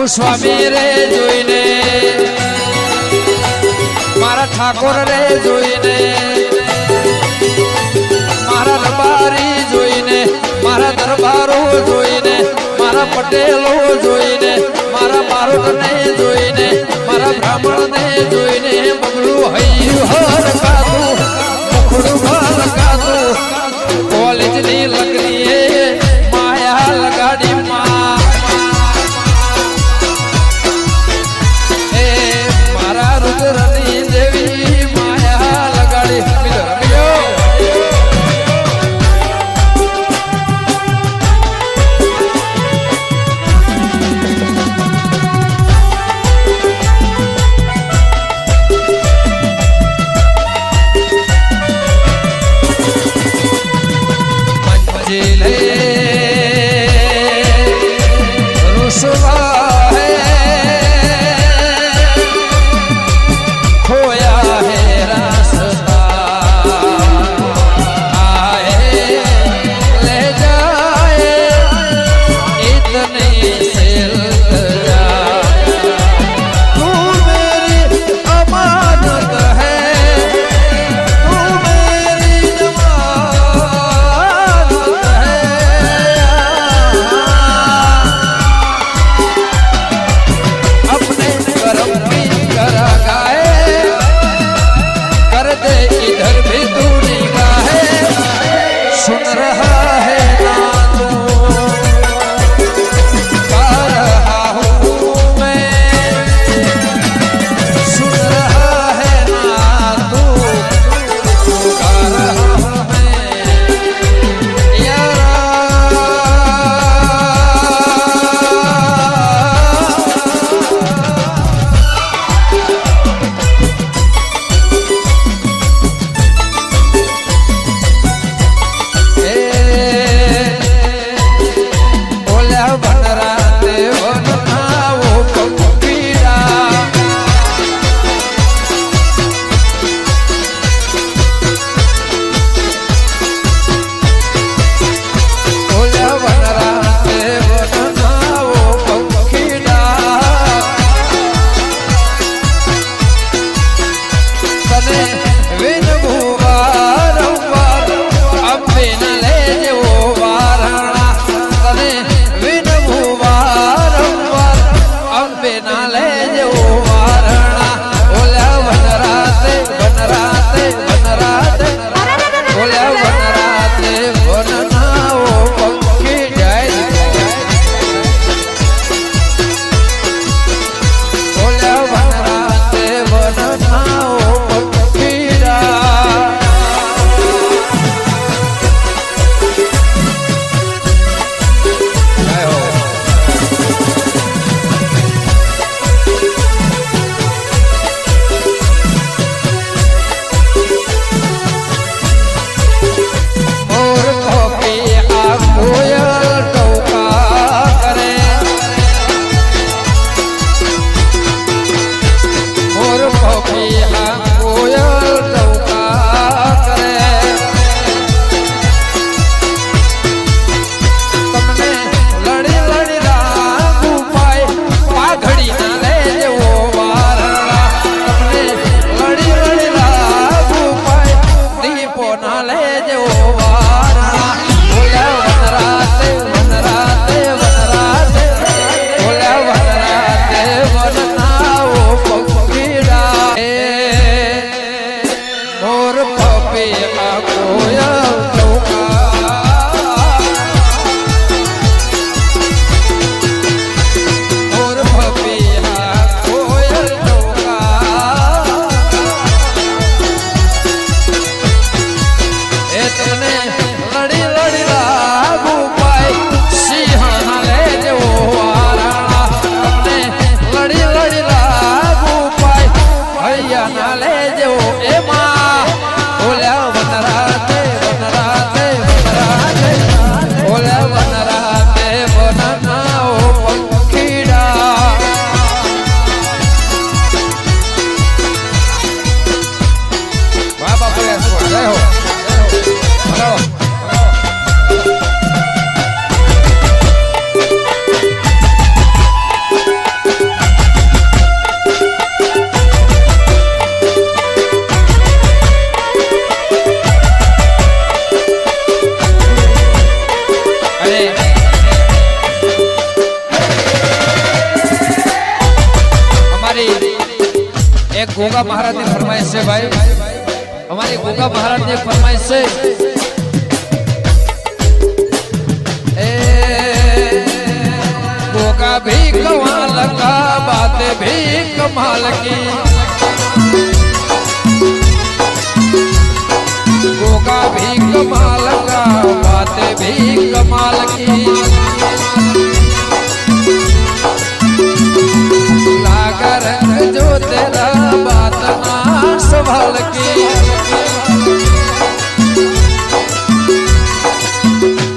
સ્વામી રે જોઈને મારા ઠાકોર રે જોઈને મારા રબારી જોઈને મારા દરબારો જોઈને મારા પટેલો જોઈને મારા બારોટને જોઈને મારા બ્રાહ્મણને જોઈને બગડું હૈયું હર કાતું મુખડું ભર કાતું કોલેજની લગડીએ માયા લગાડી મારા રુદ્રની દેવી માયા લગાડી गोगा महाराज की फरमाइश से भाई हमारे गोगा महाराज की फरमाइश से गोगा भी कमाल का बातें भी कमाल की गोगा भी कमाल का बातें भी कमाल की लागा रंग जो तेरा बात ना संभाल की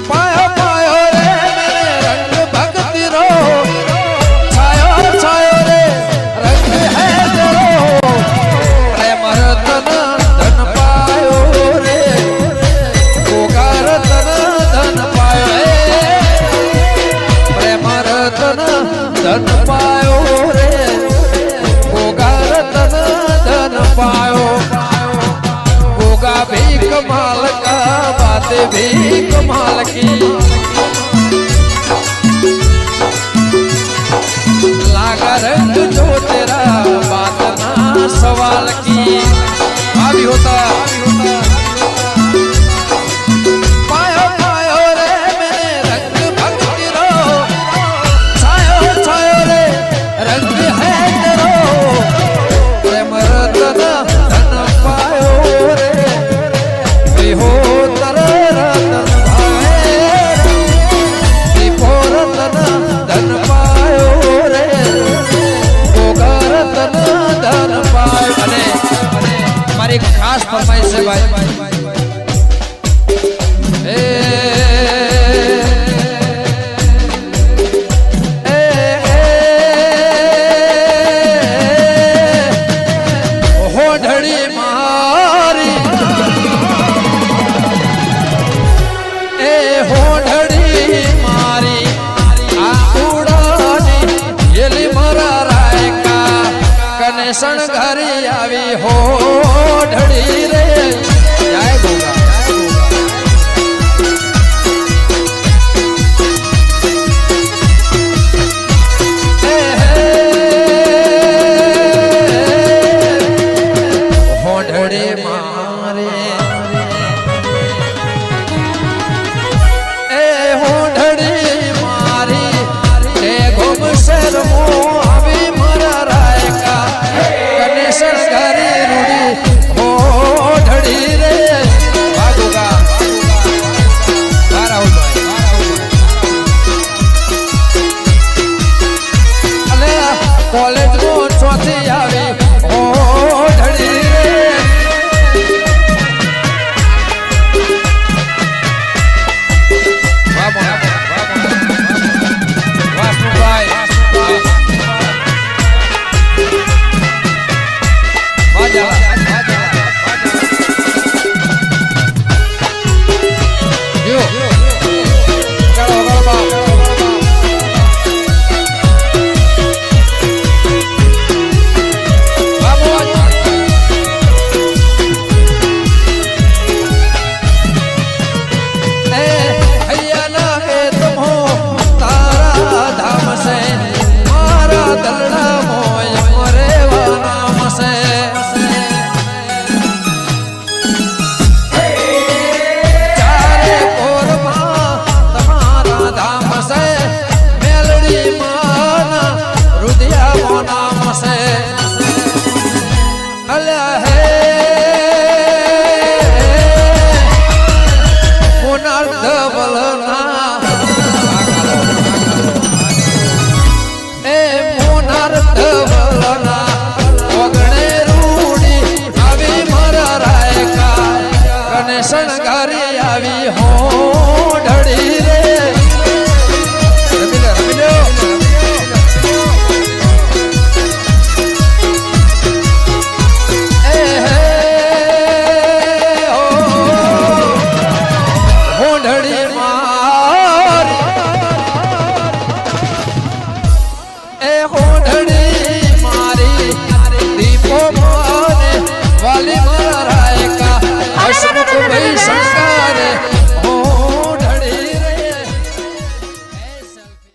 पायो पायो रे मेरे रंग भक्ति रो छायो छायो रे रंग है तेरो प्रेम रतन धन पायो रे गोगा रतन धन पायो प्रेम रतन धन पायो रे गोगा रतन धन पायो गोगा भी कमाल का बातें भी कमाल की लागा रंग जो तेरा बात ना सवाल की अभी होता पायो पायो रे मेरे रंग भक्ति रो छायो छायो रे रंग है तेरो प्रेम रतन धन पायो रे हो तर रतन भाए रतन धन पायो रे गोगा रतन धन पायो अने हमारी खास फरमाइश है भाई होढड़ी मारी होढड़ी मारी आकुड़ानी येली मरा राय का कनेशन घरी आवी होढड़ी रे जय गोगा होढड़ी मारे होढड़ी मारी हे घुम सर अभी मरा राय का कनेशन घरी रूड़ी होढड़ी रे भागोगा कॉलेज में चौथी आवी